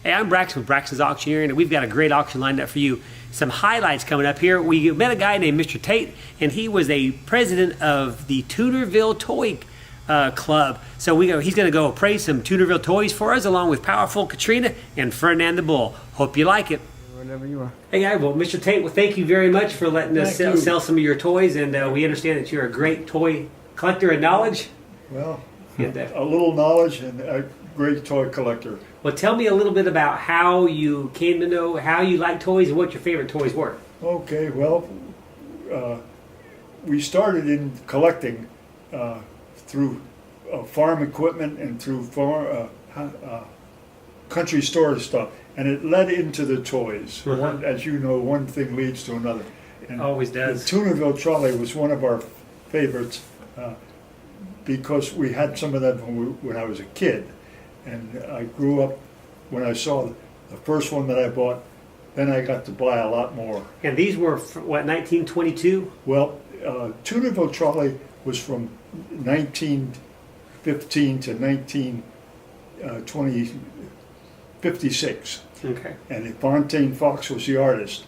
Hey, I'm Braxton with Braxton's Auctioneering, and we've got a great auction lined up for you. Some highlights coming up here. We met a guy named Mr. Tate, and he was a president of the Toonerville Toy Club. So he's going to go appraise some Toonerville toys for us, along with Powerful Katrinka and Ferdinand the Bull. Hope you like it. Whenever you are. Hey, guy. Well, Mr. Tate, well, thank you very much for letting us sell some of your toys, and we understand that you're a great toy collector and knowledge. Well, a little knowledge and a great toy collector. Well, tell me a little bit about how you came to know how you like toys and what your favorite toys were. Okay, well, we started in collecting through farm equipment and through country store stuff, and it led into the toys. As you know, one thing leads to another. And it always does. The Toonerville Trolley was one of our favorites because we had some of them when I was a kid. And I grew up, when I saw the first one that I bought, then I got to buy a lot more. And these were, what, 1922? Well, Toonerville Trolley was from 1915 to 1956. Okay. And Fontaine Fox was the artist.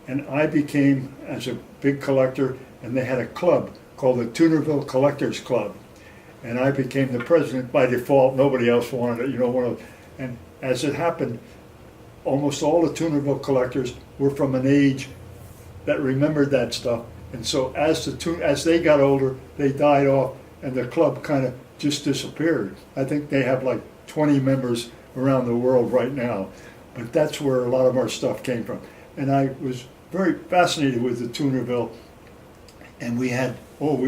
And I became, as a big collector, and they had a club called the Toonerville Collectors Club. And I became the president by default. Nobody else wanted it, and as it happened, almost all the Toonerville collectors were from an age that remembered that stuff. And so as they got older, they died off, and the club kind of just disappeared. I think they have like 20 members around the world right now, but that's where a lot of our stuff came from. And I was very fascinated with the Toonerville, and we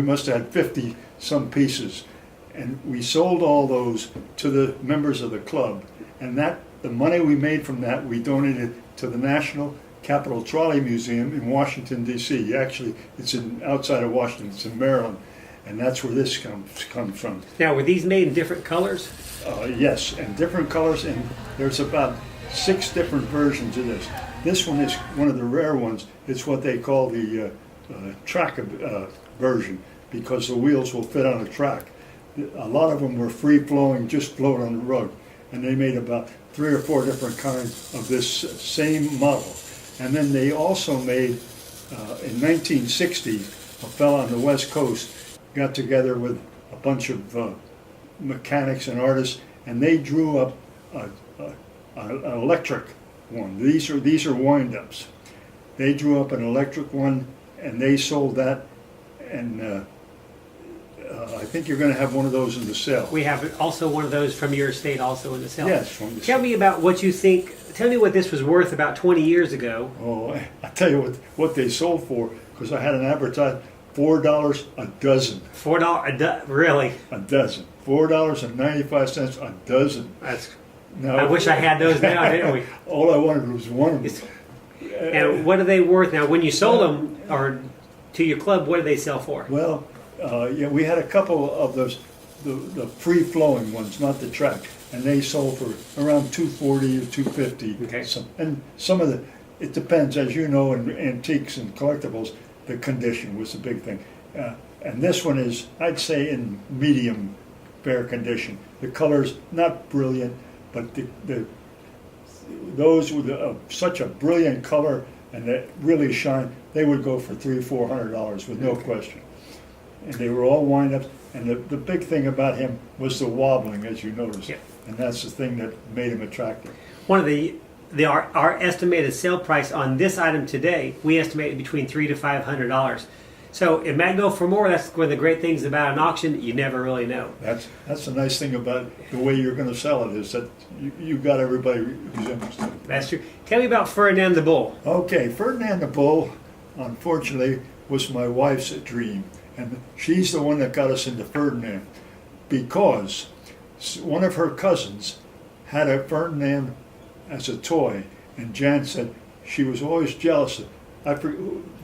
must have had 50 some pieces. And we sold all those to the members of the club, and the money we made from that we donated to the National Capital Trolley Museum in Washington D.C. Actually, it's outside of Washington. It's in Maryland, and that's where this comes from. Now, were these made in different colors? Yes, and different colors, and there's about 6 different versions of this. This one is one of the rare ones. It's what they call the track version, because the wheels will fit on a track. A lot of them were free-flowing, just float on the rug, and they made about 3 or 4 different kinds of this same model. And then they also made, in 1960, a fellow on the West Coast got together with a bunch of mechanics and artists, and they drew up an electric one. These are wind-ups. They drew up an electric one, and they sold that, and I think you're going to have one of those in the sale. We have also one of those from your estate also in the sale. Yes, from the Tell me about what you think. Tell me what this was worth about 20 years ago. Oh, I tell you what they sold for, because I had an advertisement, $4 a dozen. $4 really? A dozen. $4.95 a dozen. Now, I wish I had those now, didn't we? All I wanted was one of them. And what are they worth now? When you sold them, or to your club, what did they sell for? Well, yeah, we had a couple of those, the free-flowing ones, not the track, and they sold for around $240 or $250. Okay. And some of it depends, as you know, in antiques and collectibles, the condition was the big thing. And this one is, I'd say, in medium fair condition. The color's not brilliant, but those with such a brilliant color and that really shine, they would go for $300-400 with no question. And they were all wind-ups, and the big thing about him was the wobbling, as you noticed, and that's the thing that made him attractive. One of our estimated sale price on this item today, we estimated between $300 to $500. So it might go for more. That's one of the great things about an auction. You never really know. That's the nice thing about the way you're going to sell it, is that you got everybody who's interested. That's true. Tell me about Ferdinand the Bull. Okay, Ferdinand the Bull, unfortunately, was my wife's dream. And she's the one that got us into Ferdinand, because one of her cousins had a Ferdinand as a toy, and Jan said she was always jealous of,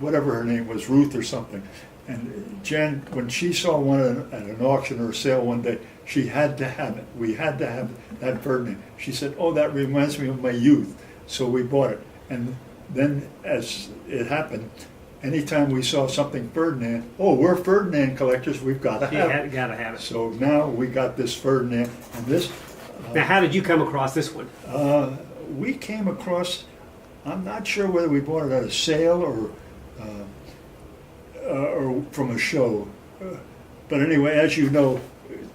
whatever her name was, Ruth or something. And Jan, when she saw one at an auction or a sale one day, she had to have it. We had to have that Ferdinand. She said, "Oh, that reminds me of my youth." So we bought it. And then, as it happened, anytime we saw something Ferdinand, oh, we're Ferdinand collectors, we've got to have it. Got to have it. So now we got this Ferdinand, and this. Now, how did you come across this one? we came across, I'm not sure whether we bought it at a sale or from a show. But anyway, as you know,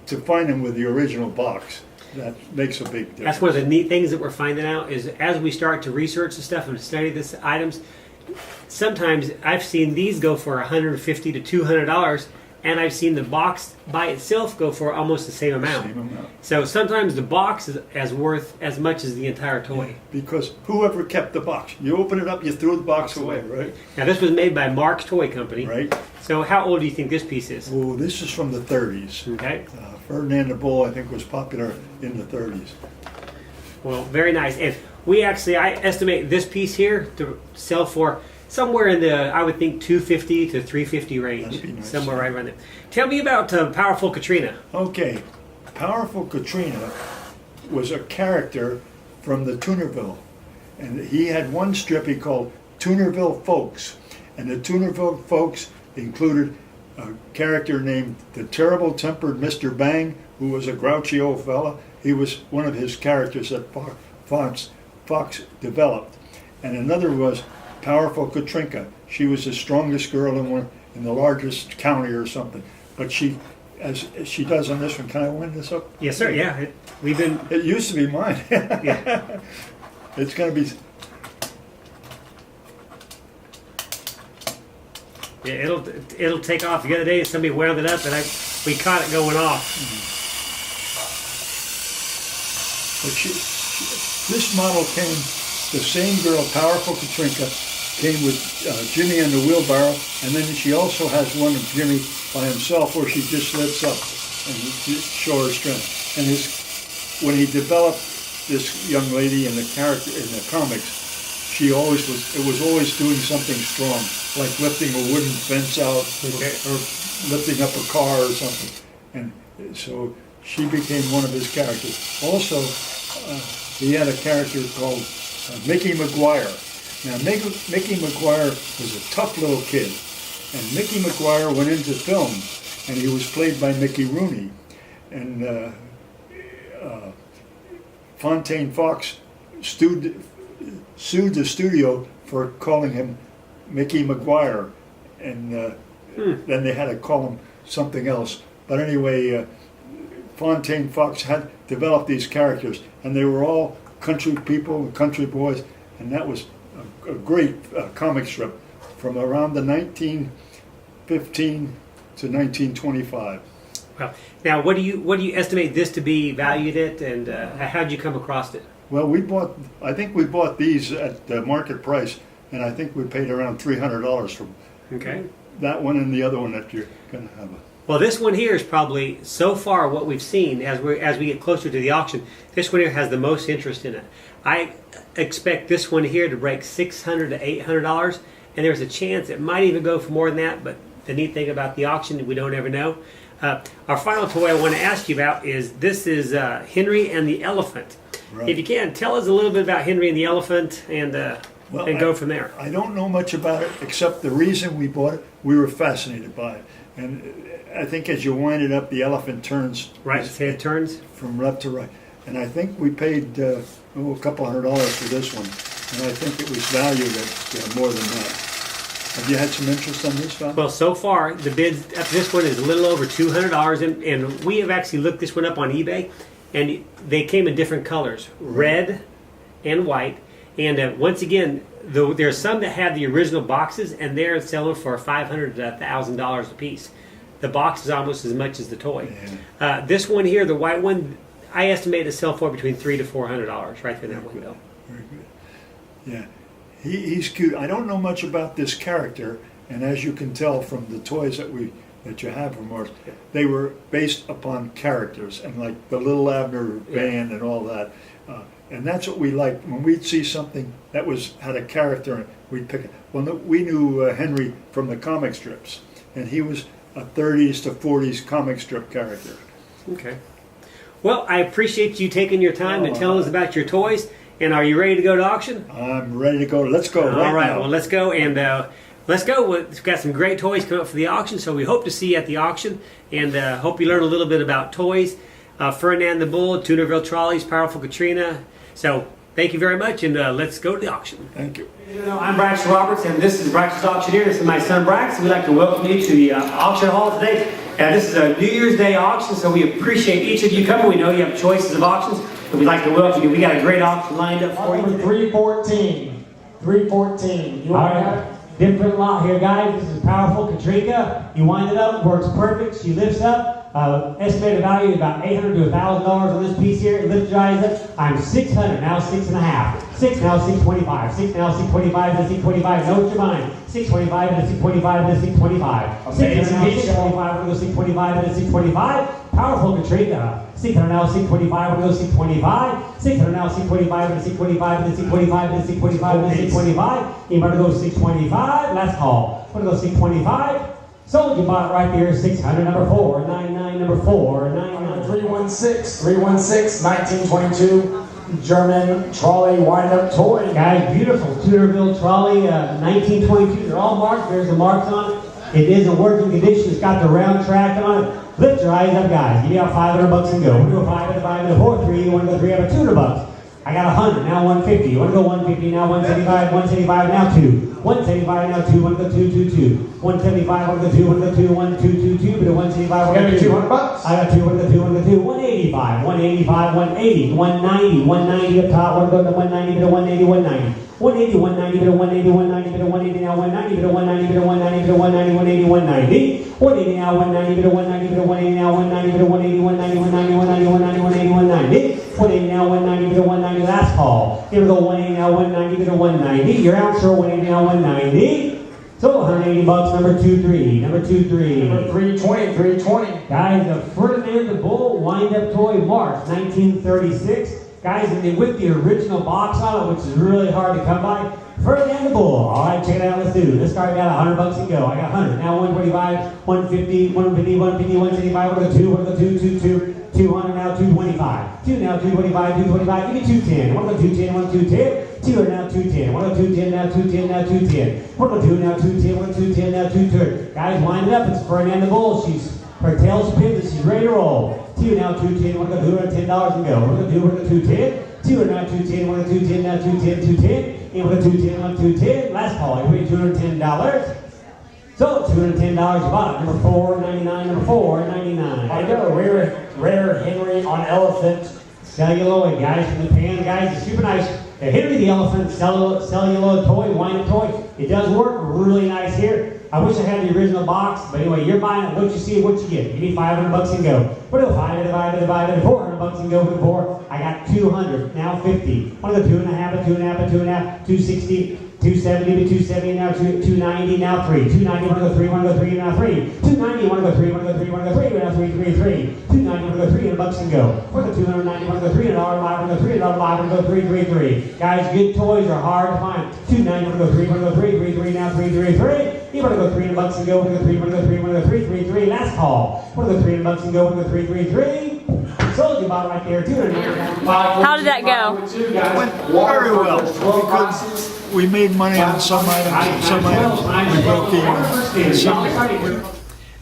to find them with the original box, that makes a big difference. That's one of the neat things that we're finding out is as we start to research the stuff and study these items, sometimes I've seen these go for $150 to $200, and I've seen the box by itself go for almost the same amount. Same amount. So sometimes the box is worth as much as the entire toy. Yeah, because whoever kept the box, you open it up, you throw the box away, right? Now this was made by Mark's Toy Company. Right. So how old do you think this piece is? Well, this is from the 30s. Okay. Ferdinand the Bull, I think, was popular in the 30s. Well, very nice. And I estimate this piece here to sell for somewhere in the, I would think, $250 to $350 range. That'd be nice. Somewhere right around there. Tell me about Powerful Katrina. Okay, Powerful Katrina was a character from the Toonerville. And he had one strip he called Toonerville Folks. And the Toonerville Folks included a character named the Terrible Tempered Mr. Bang, who was a grouchy old fella. He was one of his characters that Fox developed. And another was Powerful Katrinka. She was the strongest girl in the largest county or something. But she, as she does on this one, can I wind this up? Yes, sir. Yeah, It used to be mine. Yeah. It's going to be. Yeah, it'll take off. The other day, somebody wound it up, and we caught it going off. But this model came. The same girl, Powerful Katrinka, came with Jimmy and the wheelbarrow, and then she also has one of Jimmy by himself where she just lifts up and show her strength. And when he developed this young lady in the character in the comics, it was always doing something strong, like lifting a wooden fence out or lifting up a car or something. And so she became one of his characters. Also, he had a character called Mickey McGuire. Now, Mickey McGuire was a tough little kid, and Mickey McGuire went into film, and he was played by Mickey Rooney. And Fontaine Fox sued the studio for calling him Mickey McGuire, and then they had to call him something else. But anyway, Fontaine Fox had developed these characters, and they were all country people, country boys, and that was a great comic strip from around the 1915 to 1925. Well, now what do you estimate this to be valued at, and how did you come across it? Well, I think we bought these at the market price, and I think we paid around $300 for that one and the other one that you're going to have. Well, this one here is probably, so far what we've seen as we get closer to the auction, this one here has the most interest in it. I expect this one here to break $600 to $800, and there's a chance it might even go for more than that, but the neat thing about the auction, we don't ever know. Our final toy I want to ask you about is Henry and the Elephant. Right. If you can, tell us a little bit about Henry and the Elephant and go from there. I don't know much about it, except the reason we bought it, we were fascinated by it. And I think as you wind it up, the elephant turns. Right, its head turns. From left to right. And I think we paid a couple $100 for this one. And I think it was valued at more than that. Have you had some interest on this one? Well, so far, the bid up this one is a little over $200. And we have actually looked this one up on eBay. And they came in different colors, red and white. And once again, there's some that have the original boxes, and they're selling for $500 to $1,000 a piece. The box is almost as much as the toy. Yeah. This one here, the white one, I estimate to sell for between $300 to $400 right there in that window. Very good. Yeah, he's cute. I don't know much about this character, and as you can tell from the toys that you have from ours, they were based upon characters, and like the Little Abner band and all that. And that's what we liked. When we'd see something that had a character in it, we'd pick it. Well, we knew Henry from the comic strips, and he was a 30s to 40s comic strip character. Okay. Well, I appreciate you taking your time and telling us about your toys. And are you ready to go to auction? I'm ready to go. Let's go All right. now. Well, let's go. And let's go. We've got some great toys coming up for the auction, so we hope to see you at the auction. And hope you learn a little bit about toys. Ferdinand the Bull, Toonerville Trolleys, Powerful Katrina. So Thank you very much, and let's go to the auction. Thank you. I'm Braxton Roberts, and this is Braxton's Auctioneer. This is my son Braxton. We'd like to welcome you to the auction hall today. This is a New Year's Day auction, so we appreciate each of you coming. We know you have choices of auctions, but we'd like to welcome you. We got a great auction lined up for you. Number 314. 314. You want to have it? Different lot here, guys. This is Powerful Katrinka. You wind it up, works perfect. She lifts up. Estimated value is about $800 to $1,000 on this piece here. It lifts your eyes up. I'm 600, now 6.5. 6 now 625. 6 now 625 to 625. Know what you're buying. 625 to 625 to 625. 6 now 625 to 625 to 625. Powerful Katrinka. 600 now 625 to 625. 600 now 625 to 625 to 625 to 625 to 625. Anybody go 625? Last call. Want to go 625? Sold, you bought it right there, 600, number 499, number 499. 316. 316. 1922. German trolley wind-up toy. Guys, beautiful Toonerville Trolly, 1922. They're all marked. There's the marks on it. It is in working condition. It's got the round track on it. Lift your eyes up, guys. Give me out $500 and go. We'll do a 5 and a 5 and a 4, 3. You want to go 3 out of $200. I got 100, now 150. You want to go 150, now 175, 175, now 2. 175, now 2, want to go 2, 2, 2. 175, want to go 2, want to go 2, 1, 2, 2, 2, but a 175, want to go 2. $200. I got 2, want to go 2, want to go 2. 185, 185, 180, 190, 190 up top, want to go to 190, but a 180, 190. 180, 190, but a 180, 190, but a 180, now 190, but a 190, but a 190, but a 190, 180, 190. 180 now 190, but a 190, but a 180 now 190, but a 180, 190, 190, 190, 190, 180, 190. 180 now 190, but a 190, last call. Here we go, 180 now 190, but a 190. You're out sure 180 now 190. So $180, number 23, number 23. Number 320. 320. Guys, the Ferdinand the Bull wind-up toy, March 1936. Guys, and they whipped the original box on it, which is really hard to come by. Ferdinand the Bull. All right, check it out. Let's do. This guy got $100 and go. I got 100. Now 125, 150, 150, 150, 175. We're going to 2. We're going to 2, 2, 2. 200 now 225. 2 now 225, 225. Give me 210. We're going to 210. 1, 210. 2 now 210. We're going to 210 now 210 now 210. We're going to 2 now 210. We're going to 210 now 210. Guys, wind it up. It's Ferdinand the Bull. Her tail's pinned. She's ready to roll. 2 now 210. We're going to $210 and go. We're going to 210. 2 now 210. We're going to 210 now 210. 210. And we're going to 210. 1, 210. Last call. You're ready $210. So $210 you bought it. Number 499. Number 499. I go. Rare Henry on elephant. Celluloid, guys, from Japan. Guys, it's super nice. Henry the Elephant celluloid toy, wind-up toy. It does work really nice here. I wish I had the original box, but anyway, you're buying it. What you see, what you get. Give me $500 and go. We're doing 5 divided, $400 and go for 4. I got 200, now 50. One of the 2.5, a 2.5, a 2.5, 260. 270 to 270, now 290, now 3. 290, want to go 3, want to go 3, now 3. 290, want to go 3, want to go 3, want to go 3, now 3, 3, 3. 290, want to go $300 and go. For the 290, want to go $300, $5, want to go $300, $5, want to go 3, 3, 3. Guys, good toys are hard to find. 290, want to go 3, want to go 3, 3, 3, now 3, 3, 3. You want to go $300 and go, want to go 3, want to go 3, want to go 3, 3, 3. Last call. Want to go $300 and go, want to go 3, 3, 3. Sold you bought right there, $200. How did that go? It went very well because we made money on some items, some items we broke even. Some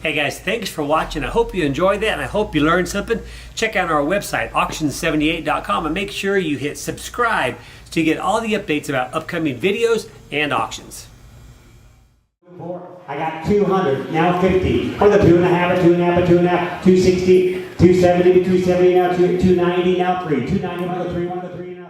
Hey guys, thanks for watching. I hope you enjoyed that and I hope you learned something. Check out our website, auction78.com, and make sure you hit subscribe so you get all the updates about upcoming videos and auctions. I got 200, now 50. For the 2.5, a 2.5, a 2.5, 260, 270 to 270, now 290, now 3. 290, 1 to 3, 1 to 3, now